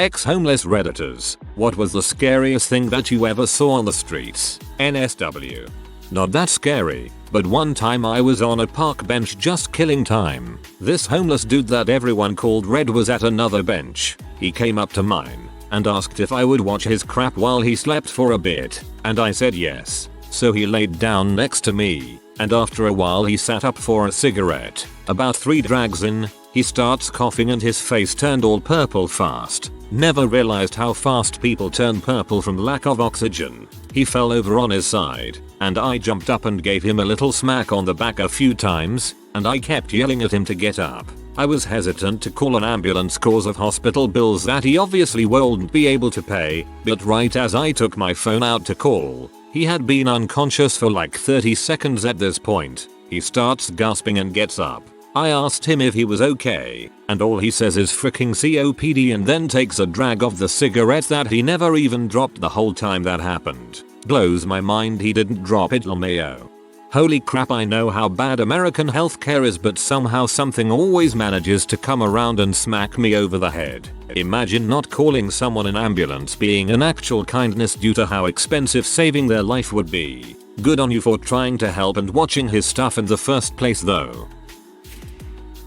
Ex-homeless redditors, what was the scariest thing that you ever saw on the streets? NSW. Not that scary, but one time I was on a park bench just killing time. This homeless dude that everyone called Red was at another bench. He came up to mine and asked if I would watch his crap while he slept for a bit, and I said yes. So he laid down next to me, and after a while he sat up for a cigarette. About 3 drags in, he starts coughing and his face turned all purple fast. Never realized how fast people turn purple from lack of oxygen. He fell over on his side, and I jumped up and gave him a little smack on the back a few times, and I kept yelling at him to get up. I was hesitant to call an ambulance cause of hospital bills that he obviously wouldn't be able to pay, but right as I took my phone out to call, he had been unconscious for like 30 seconds at this point. He starts gasping and gets up. I asked him if he was okay, and all he says is fricking COPD and then takes a drag of the cigarette that he never even dropped the whole time that happened. Blows my mind he didn't drop it, LMAO. Holy crap, I know how bad American healthcare is, but somehow something always manages to come around and smack me over the head. Imagine not calling someone an ambulance being an actual kindness due to how expensive saving their life would be. Good on you for trying to help and watching his stuff in the first place though.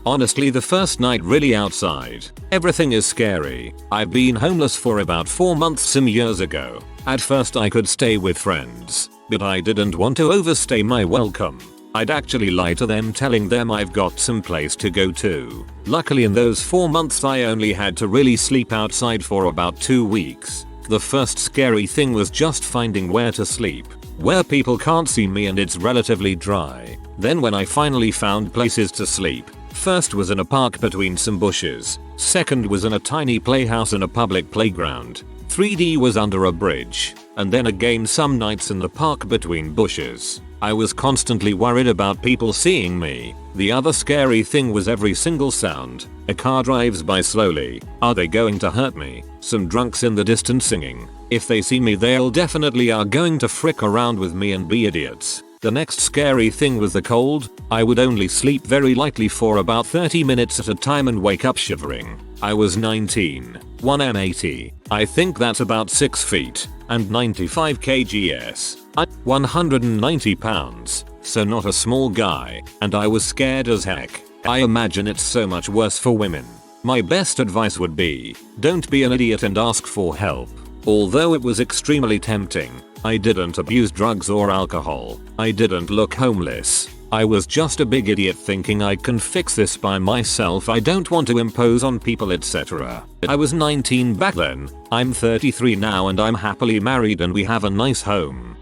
Honestly, the first night really outside, everything is scary. I've been homeless for about 4 months some years ago. At first I could stay with friends, but I didn't want to overstay my welcome. I'd actually lie to them telling them I've got some place to go to. Luckily in those 4 months I only had to really sleep outside for about 2 weeks. The first scary thing was just finding where to sleep, where people can't see me and it's relatively dry. Then when I finally found places to sleep, first was in a park between some bushes, second was in a tiny playhouse in a public playground, 3D was under a bridge, and then again some nights in the park between bushes. I was constantly worried about people seeing me. The other scary thing was every single sound. A car drives by slowly. Are they going to hurt me? Some drunks in the distance singing. If they see me they'll definitely are going to frick around with me and be idiots. The next scary thing was the cold. I would only sleep very lightly for about 30 minutes at a time and wake up shivering. I was 19, 1m80. I think that's about 6 feet, and 95 kgs. 190 pounds, so not a small guy, and I was scared as heck. I imagine it's so much worse for women. My best advice would be, don't be an idiot and ask for help. Although it was extremely tempting, I didn't abuse drugs or alcohol. I didn't look homeless. I was just a big idiot thinking I can fix this by myself. I don't want to impose on people, etc. I was 19 back then. I'm 33 now and I'm happily married and we have a nice home.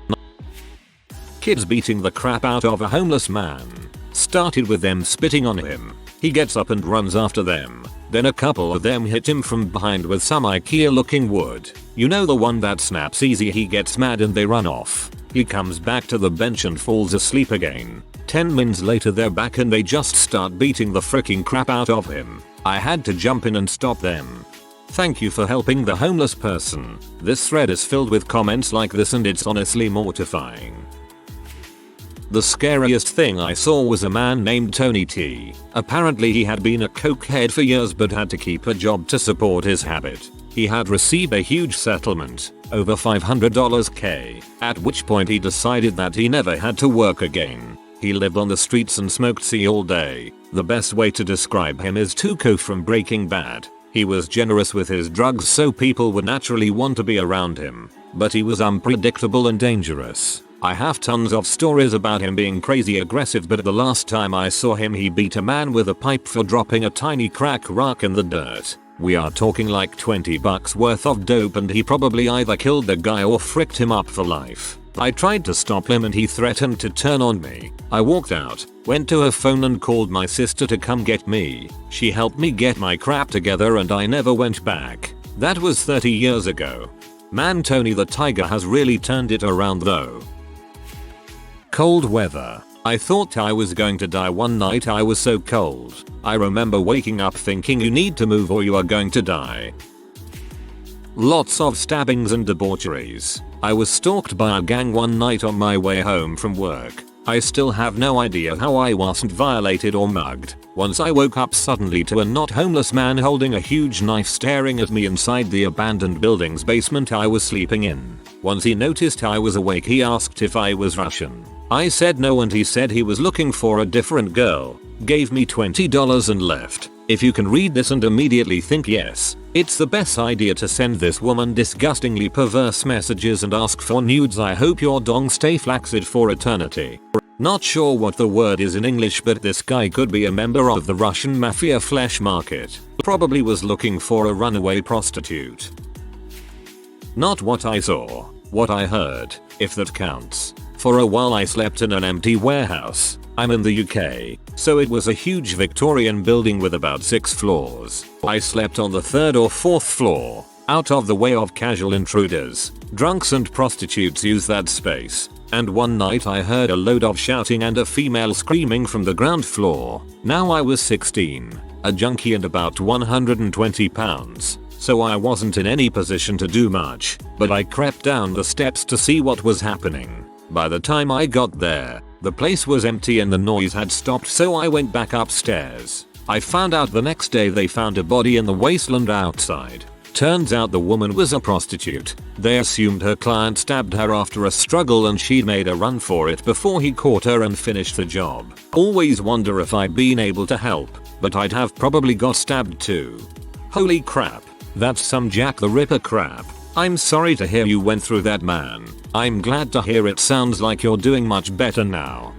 Kids beating the crap out of a homeless man. Started with them spitting on him. He gets up and runs after them. Then a couple of them hit him from behind with some IKEA looking wood. You know, the one that snaps easy. He gets mad and they run off. He comes back to the bench and falls asleep again. 10 minutes later they're back and they just start beating the freaking crap out of him. I had to jump in and stop them. Thank you for helping the homeless person. This thread is filled with comments like this and it's honestly mortifying. The scariest thing I saw was a man named Tony T. Apparently he had been a cokehead for years but had to keep a job to support his habit. He had received a huge settlement, over $500K, at which point he decided that he never had to work again. He lived on the streets and smoked C all day. The best way to describe him is Tuco from Breaking Bad. He was generous with his drugs so people would naturally want to be around him, but he was unpredictable and dangerous. I have tons of stories about him being crazy aggressive, but the last time I saw him he beat a man with a pipe for dropping a tiny crack rock in the dirt. We are talking like $20 worth of dope and he probably either killed the guy or fricked him up for life. I tried to stop him and he threatened to turn on me. I walked out, went to her phone and called my sister to come get me. She helped me get my crap together and I never went back. That was 30 years ago. Man, Tony the Tiger has really turned it around though. Cold weather. I thought I was going to die one night. I was so cold. I remember waking up thinking you need to move or you are going to die. Lots of stabbings and debaucheries. I was stalked by a gang one night on my way home from work. I still have no idea how I wasn't violated or mugged. Once I woke up suddenly to a not homeless man holding a huge knife staring at me inside the abandoned building's basement I was sleeping in. Once he noticed I was awake, he asked if I was Russian. I said no and he said he was looking for a different girl, gave me $20 and left. If you can read this and immediately think yes, it's the best idea to send this woman disgustingly perverse messages and ask for nudes. I hope your dong stay flaccid for eternity. Not sure what the word is in English, but this guy could be a member of the Russian mafia flesh market. Probably was looking for a runaway prostitute. Not what I saw, what I heard, if that counts. For a while I slept in an empty warehouse. I'm in the UK, so it was a huge Victorian building with about 6 floors. I slept on the 3rd or 4th floor, out of the way of casual intruders. Drunks and prostitutes use that space. And one night I heard a load of shouting and a female screaming from the ground floor. Now I was 16, a junkie and about 120 pounds, so I wasn't in any position to do much, but I crept down the steps to see what was happening. By the time I got there, the place was empty and the noise had stopped, so I went back upstairs. I found out the next day they found a body in the wasteland outside. Turns out the woman was a prostitute. They assumed her client stabbed her after a struggle and she'd made a run for it before he caught her and finished the job. Always wonder if I'd been able to help, but I'd have probably got stabbed too. Holy crap, that's some Jack the Ripper crap. I'm sorry to hear you went through that, man. I'm glad to hear it sounds like you're doing much better now.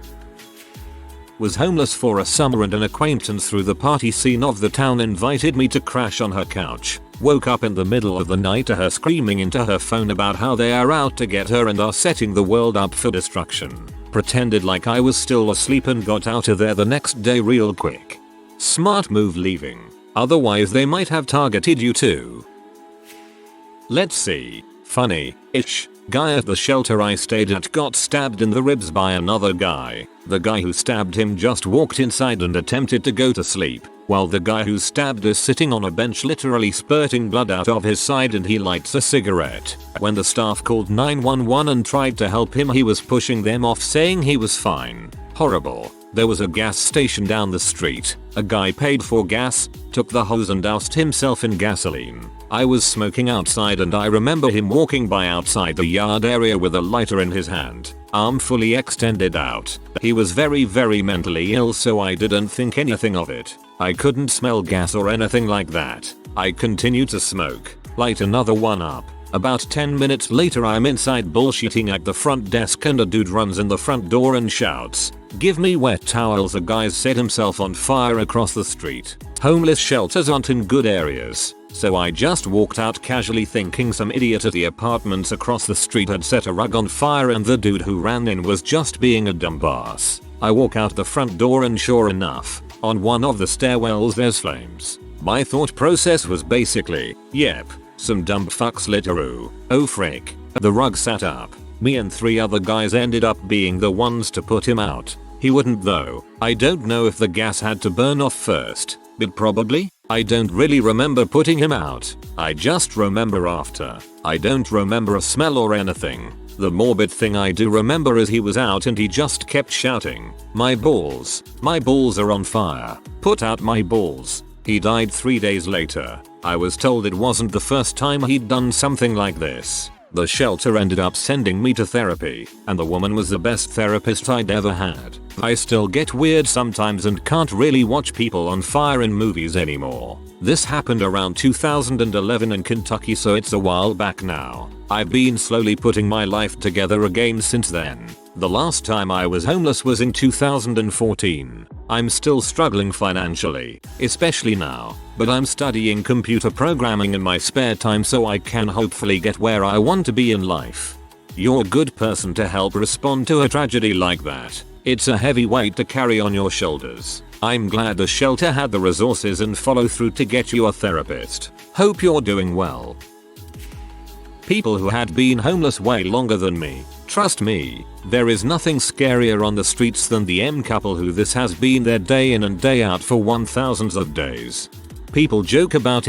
Was homeless for a summer and an acquaintance through the party scene of the town invited me to crash on her couch. Woke up in the middle of the night to her screaming into her phone about how they are out to get her and are setting the world up for destruction. Pretended like I was still asleep and got out of there the next day real quick. Smart move leaving. Otherwise they might have targeted you too. Let's see. Funny-ish. Guy at the shelter I stayed at got stabbed in the ribs by another guy. The guy who stabbed him just walked inside and attempted to go to sleep, while the guy who stabbed is sitting on a bench literally spurting blood out of his side and he lights a cigarette. When the staff called 911 and tried to help him, he was pushing them off saying he was fine. Horrible. There was a gas station down the street. A guy paid for gas, took the hose and doused himself in gasoline. I was smoking outside and I remember him walking by outside the yard area with a lighter in his hand, arm fully extended out. He was very mentally ill, so I didn't think anything of it. I couldn't smell gas or anything like that. I continued to smoke, light another one up. About 10 minutes later I'm inside bullshitting at the front desk and a dude runs in the front door and shouts, "Give me wet towels." The guy set himself on fire across the street. Homeless shelters aren't in good areas, so I just walked out casually thinking some idiot at the apartments across the street had set a rug on fire and the dude who ran in was just being a dumbass. I walk out the front door and sure enough, on one of the stairwells there's flames. My thought process was basically, yep, some dumb fucks lit a roo. Oh frick. The rug sat up. Me and 3 other guys ended up being the ones to put him out. He wouldn't though. I don't know if the gas had to burn off first, but probably. I don't really remember putting him out. I just remember after. I don't remember a smell or anything. The morbid thing I do remember is he was out and he just kept shouting, my balls are on fire. Put out my balls." He died 3 days later. I was told it wasn't the first time he'd done something like this. The shelter ended up sending me to therapy, and the woman was the best therapist I'd ever had. I still get weird sometimes and can't really watch people on fire in movies anymore. This happened around 2011 in Kentucky, so it's a while back now. I've been slowly putting my life together again since then. The last time I was homeless was in 2014. I'm still struggling financially, especially now, but I'm studying computer programming in my spare time so I can hopefully get where I want to be in life. You're a good person to help respond to a tragedy like that. It's a heavy weight to carry on your shoulders. I'm glad the shelter had the resources and follow through to get you a therapist. Hope you're doing well. People who had been homeless way longer than me. Trust me, there is nothing scarier on the streets than the couple who this has been their day in and day out for thousands of days. People joke about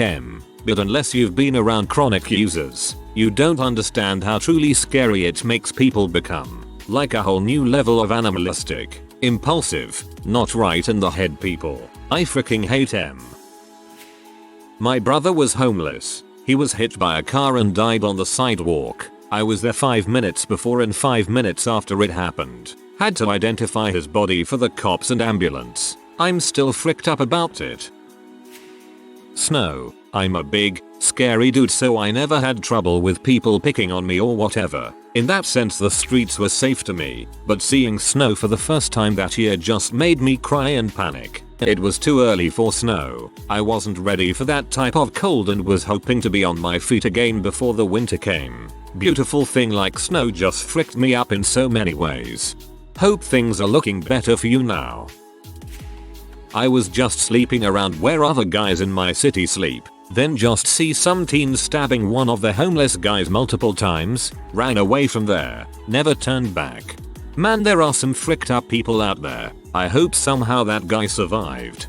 but unless you've been around chronic users, you don't understand how truly scary it makes people become. Like a whole new level of animalistic, impulsive, not right in the head people. I freaking hate him. My brother was homeless. He was hit by a car and died on the sidewalk. I was there 5 minutes before and 5 minutes after it happened. Had to identify his body for the cops and ambulance. I'm still fricked up about it. Snow. I'm a big, scary dude, so I never had trouble with people picking on me or whatever. In that sense the streets were safe to me, but seeing snow for the first time that year just made me cry and panic. It was too early for snow. I wasn't ready for that type of cold and was hoping to be on my feet again before the winter came. Beautiful thing like snow just fricked me up in so many ways. Hope things are looking better for you now. I was just sleeping around where other guys in my city sleep. Then just see some teens stabbing one of the homeless guys multiple times, ran away from there, never turned back. Man, there are some fricked up people out there. I hope somehow that guy survived.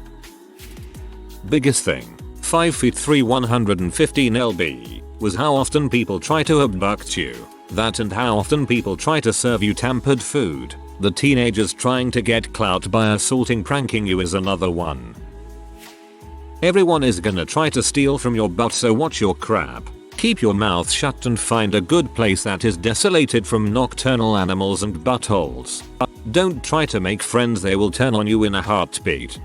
Biggest thing, 5'3", 115 lb, was how often people try to abduct you. That and how often people try to serve you tampered food. The teenagers trying to get clout by assaulting pranking you is another one. Everyone is gonna try to steal from your butt, so watch your crap. Keep your mouth shut and find a good place that is desolated from nocturnal animals and buttholes. Don't try to make friends, they will turn on you in a heartbeat.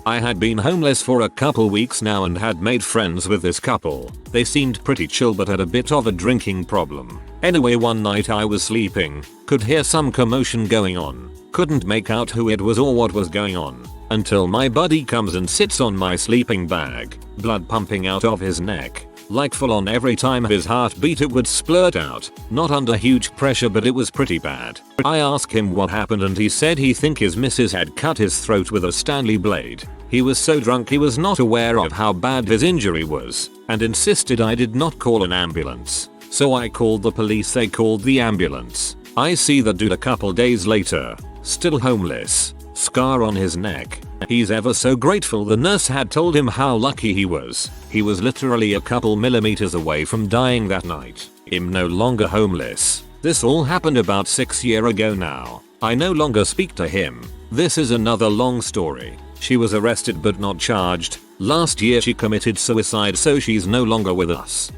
I had been homeless for a couple weeks now and had made friends with this couple. They seemed pretty chill but had a bit of a drinking problem. Anyway, one night I was sleeping, could hear some commotion going on, couldn't make out who it was or what was going on, until my buddy comes and sits on my sleeping bag, blood pumping out of his neck. Like full on, every time his heart beat it would splurt out, not under huge pressure but it was pretty bad. I asked him what happened and he said he think his missus had cut his throat with a Stanley blade. He was so drunk he was not aware of how bad his injury was, and insisted I did not call an ambulance. So I called the police, they called the ambulance. I see the dude a couple days later, still homeless, scar on his neck. He's ever so grateful the nurse had told him how lucky he was. He was literally a couple millimeters away from dying that night. I'm no longer homeless. This all happened about 6 years ago now. I no longer speak to him. This is another long story. She was arrested but not charged. Last year she committed suicide, so she's no longer with us.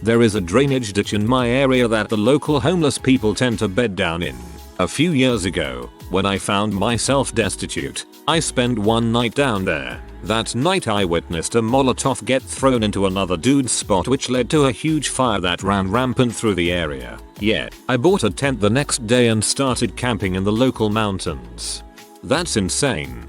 There is a drainage ditch in my area that the local homeless people tend to bed down in. A few years ago, when I found myself destitute, I spent one night down there. That night I witnessed a Molotov get thrown into another dude's spot, which led to a huge fire that ran rampant through the area. Yeah, I bought a tent the next day and started camping in the local mountains. That's insane.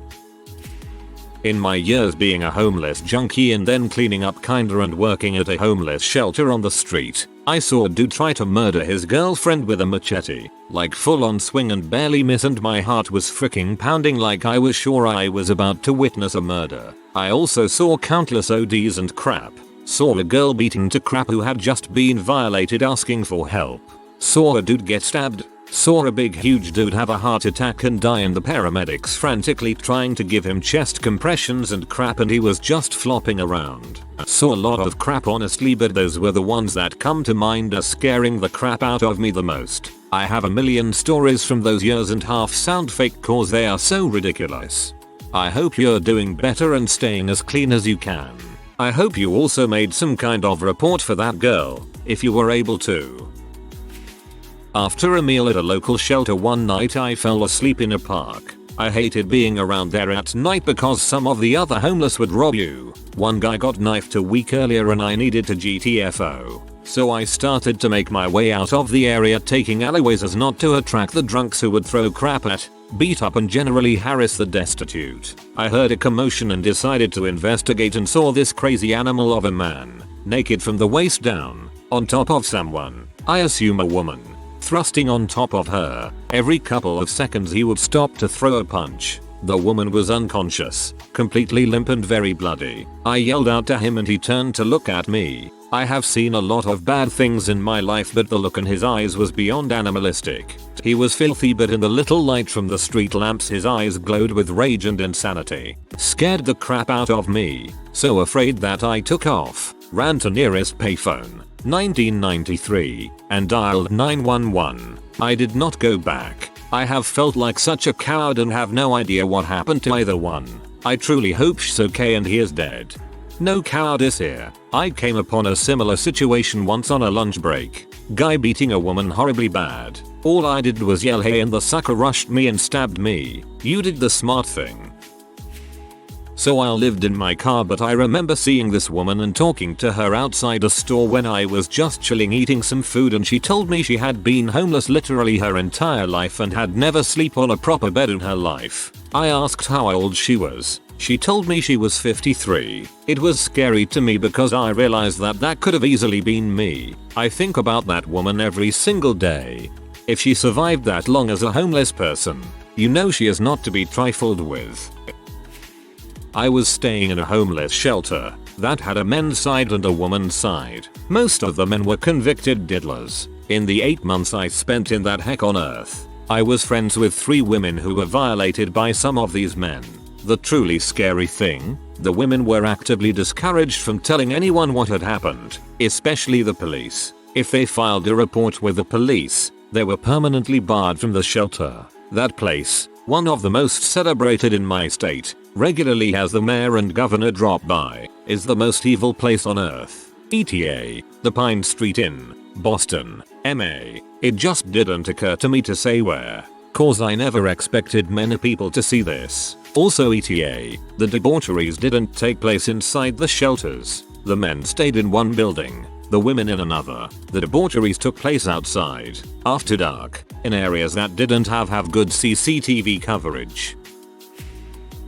In my years being a homeless junkie and then cleaning up kinda and working at a homeless shelter on the street, I saw a dude try to murder his girlfriend with a machete, like full on swing and barely miss, and my heart was freaking pounding like I was sure I was about to witness a murder. I also saw countless ODs and crap. Saw a girl beaten to crap who had just been violated asking for help. Saw a dude get stabbed. Saw a big huge dude have a heart attack and die and the paramedics frantically trying to give him chest compressions and crap and he was just flopping around. Saw a lot of crap honestly, but those were the ones that come to mind as scaring the crap out of me the most. I have a million stories from those years and half sound fake cause they are so ridiculous. I hope you're doing better and staying as clean as you can. I hope you also made some kind of report for that girl, if you were able to. After a meal at a local shelter one night I fell asleep in a park. I hated being around there at night because some of the other homeless would rob you. One guy got knifed a week earlier and I needed to GTFO. So I started to make my way out of the area, taking alleyways as not to attract the drunks who would throw crap at, beat up and generally harass the destitute. I heard a commotion and decided to investigate and saw this crazy animal of a man, naked from the waist down, on top of someone, I assume a woman, thrusting on top of her. Every couple of seconds he would stop to throw a punch. The woman was unconscious, completely limp and very bloody. I yelled out to him and he turned to look at me. I have seen a lot of bad things in my life, but the look in his eyes was beyond animalistic. He was filthy, but in the little light from the street lamps his eyes glowed with rage and insanity. Scared the crap out of me. So afraid that I took off, ran to nearest payphone, 1993, and dialed 911. I did not go back. I have felt like such a coward and have no idea what happened to either one. I truly hope she's okay and he is dead. No cowardice here. I came upon a similar situation once on a lunch break. Guy beating a woman horribly bad. All I did was yell hey and the sucker rushed me and stabbed me. You did the smart thing. So I lived in my car, but I remember seeing this woman and talking to her outside a store when I was just chilling eating some food, and she told me she had been homeless literally her entire life and had never slept on a proper bed in her life. I asked how old she was. She told me she was 53. It was scary to me because I realized that could have easily been me. I think about that woman every single day. If she survived that long as a homeless person, you know she is not to be trifled with. I was staying in a homeless shelter that had a men's side and a woman's side. Most of the men were convicted diddlers. In the 8 months I spent in that heck on earth, I was friends with 3 women who were violated by some of these men. The truly scary thing, the women were actively discouraged from telling anyone what had happened, especially the police. If they filed a report with the police, they were permanently barred from the shelter. That place, one of the most celebrated in my state, regularly has the mayor and governor drop by, is the most evil place on earth. ETA, the Pine Street Inn, Boston, MA. It just didn't occur to me to say where, cause I never expected many people to see this. Also ETA, the debaucheries didn't take place inside the shelters. The men stayed in one building, the women in another. The debaucheries took place outside, after dark, in areas that didn't have good CCTV coverage.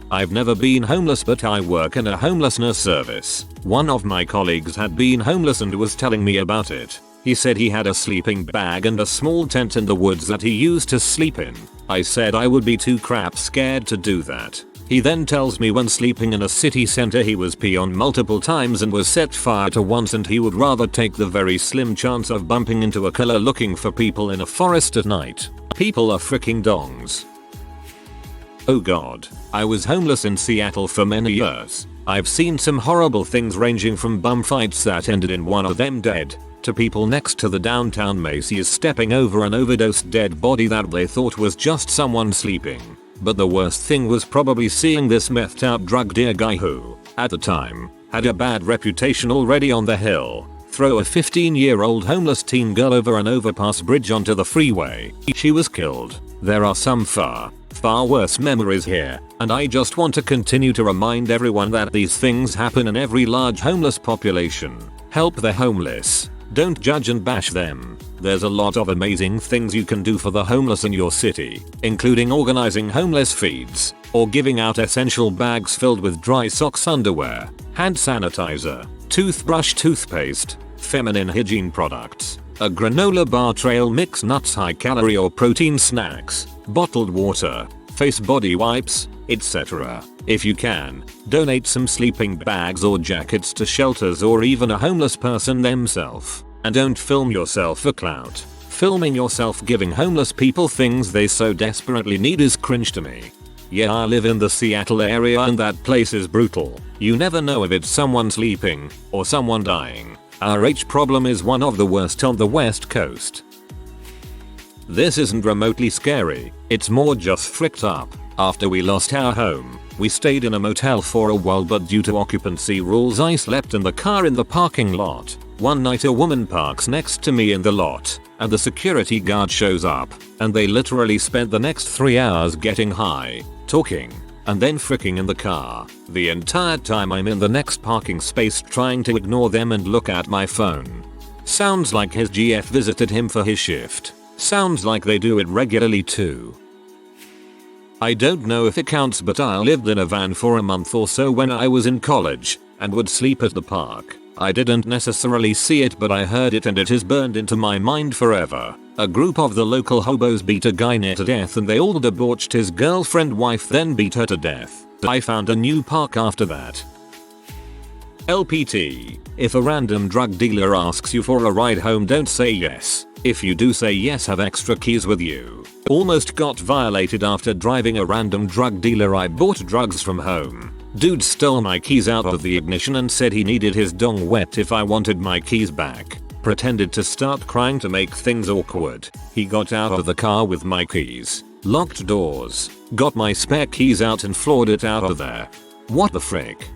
I've never been homeless, but I work in a homelessness service. One of my colleagues had been homeless and was telling me about it. He said he had a sleeping bag and a small tent in the woods that he used to sleep in. I said I would be too crap scared to do that. He then tells me when sleeping in a city center he was peed on multiple times and was set fire to once, and he would rather take the very slim chance of bumping into a killer looking for people in a forest at night. People are freaking dongs. Oh god. I was homeless in Seattle for many years. I've seen some horrible things, ranging from bum fights that ended in one of them dead, to people next to the downtown Macy's stepping over an overdosed dead body that they thought was just someone sleeping. But the worst thing was probably seeing this methed out drug dealer guy who, at the time, had a bad reputation already on the hill, throw a 15-year-old homeless teen girl over an overpass bridge onto the freeway. She was killed. There are some far worse memories here, and I just want to continue to remind everyone that these things happen in every large homeless population. Help the homeless. Don't judge and bash them. There's a lot of amazing things you can do for the homeless in your city, including organizing homeless feeds, or giving out essential bags filled with dry socks, underwear, hand sanitizer, toothbrush, toothpaste, feminine hygiene products, a granola bar, trail mix, nuts, high calorie or protein snacks, bottled water, face body wipes, etc. If you can, donate some sleeping bags or jackets to shelters or even a homeless person themselves. And don't film yourself for clout. Filming yourself giving homeless people things they so desperately need is cringe to me. Yeah, I live in the Seattle area and that place is brutal. You never know if it's someone sleeping or someone dying. Our H problem is one of the worst on the West Coast. This isn't remotely scary, it's more just fricked up. After we lost our home, we stayed in a motel for a while, but due to occupancy rules I slept in the car in the parking lot. One night a woman parks next to me in the lot, and the security guard shows up, and they literally spent the next 3 hours getting high, talking, and then fricking in the car. The entire time I'm in the next parking space trying to ignore them and look at my phone. Sounds like his GF visited him for his shift. Sounds like they do it regularly too. I don't know if it counts, but I lived in a van for a month or so when I was in college, and would sleep at the park. I didn't necessarily see it, but I heard it, and it is burned into my mind forever. A group of the local hobos beat a guy near to death, and they all debauched his girlfriend wife, then beat her to death. I found a new park after that. LPT. If a random drug dealer asks you for a ride home, don't say yes. If you do say yes, have extra keys with you. Almost got violated after driving a random drug dealer. I bought drugs from home. Dude stole my keys out of the ignition and said he needed his dong wet if I wanted my keys back. pretended to start crying to make things awkward. He got out of the car with my keys, locked doors, got my spare keys out and floored it out of there. What the frick?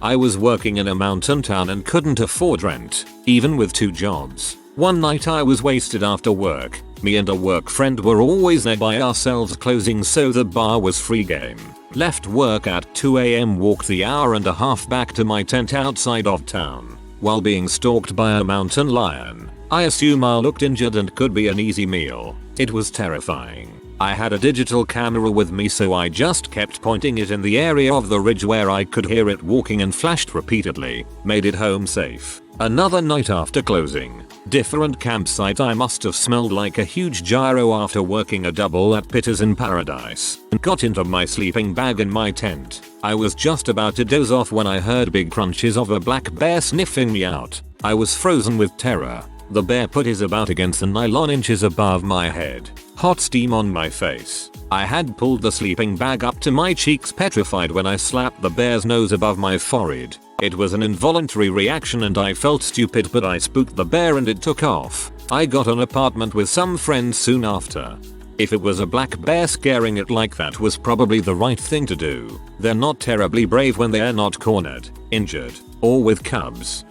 I was working in a mountain town and couldn't afford rent, even with 2 jobs. One night I was wasted after work. Me and a work friend were always there by ourselves, closing so the bar was free game. Left work at 2 AM, walked the hour and a half back to my tent outside of town, while being stalked by a mountain lion. I assume I looked injured and could be an easy meal. It was terrifying. I had a digital camera with me, so I just kept pointing it in the area of the ridge where I could hear it walking and flashed repeatedly. Made it home safe. Another night after closing. Different campsite. I must have smelled like a huge gyro after working a double at Pitters in Paradise. And got into my sleeping bag in my tent. I was just about to doze off when I heard big crunches of a black bear sniffing me out. I was frozen with terror. The bear put his about against the nylon inches above my head. Hot steam on my face. I had pulled the sleeping bag up to my cheeks, petrified, when I slapped the bear's nose above my forehead. It was an involuntary reaction and I felt stupid, but I spooked the bear and it took off. I got an apartment with some friends soon after. If it was a black bear scaring it like that was probably the right thing to do. They're not terribly brave when they're not cornered, injured, or with cubs.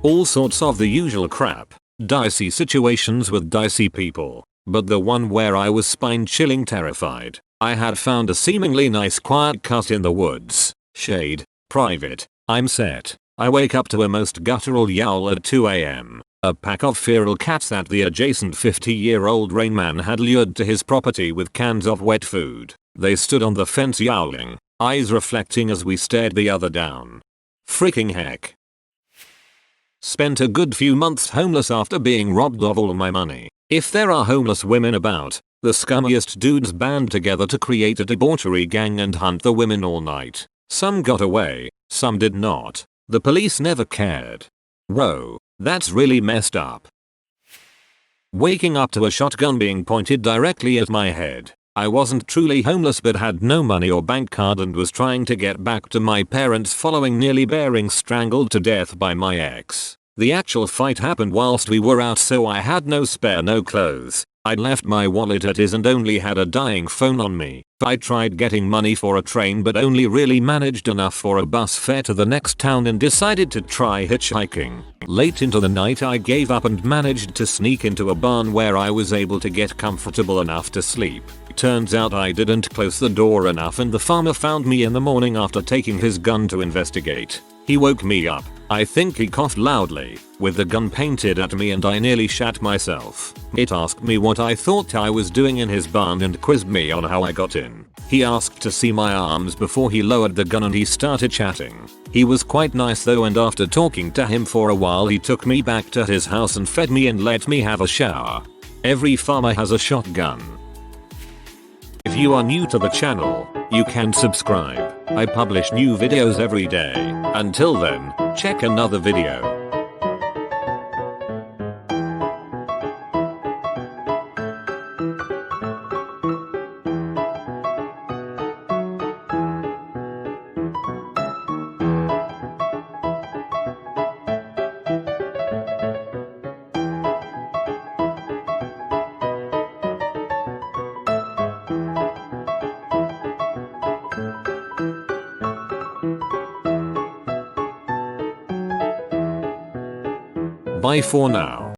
All sorts of the usual crap. Dicey situations with dicey people. But the one where I was spine-chilling terrified. I had found a seemingly nice quiet cut in the woods. Shade. Private. I'm set. I wake up to a most guttural yowl at 2 AM. A pack of feral cats that the adjacent 50-year-old Rain Man had lured to his property with cans of wet food. They stood on the fence yowling, eyes reflecting as we stared the other down. Freaking heck. Spent a good few months homeless after being robbed of all my money. If there are homeless women about, the scummiest dudes band together to create a debauchery gang and hunt the women all night. Some got away, some did not. The police never cared. Whoa, that's really messed up. Waking up to a shotgun being pointed directly at my head. I wasn't truly homeless but had no money or bank card and was trying to get back to my parents following nearly being strangled to death by my ex. The actual fight happened whilst we were out, so I had no spare, no clothes. I'd left my wallet at his and only had a dying phone on me. I tried getting money for a train but only really managed enough for a bus fare to the next town and decided to try hitchhiking. Late into the night I gave up and managed to sneak into a barn where I was able to get comfortable enough to sleep. Turns out I didn't close the door enough and the farmer found me in the morning after taking his gun to investigate. He woke me up. I think he coughed loudly, with the gun painted at me, and I nearly shat myself. It asked me what I thought I was doing in his barn and quizzed me on how I got in. He asked to see my arms before he lowered the gun and he started chatting. He was quite nice though, and after talking to him for a while he took me back to his house and fed me and let me have a shower. Every farmer has a shotgun. If you are new to the channel, you can subscribe. I publish new videos every day. Until then, check another video. Bye for now.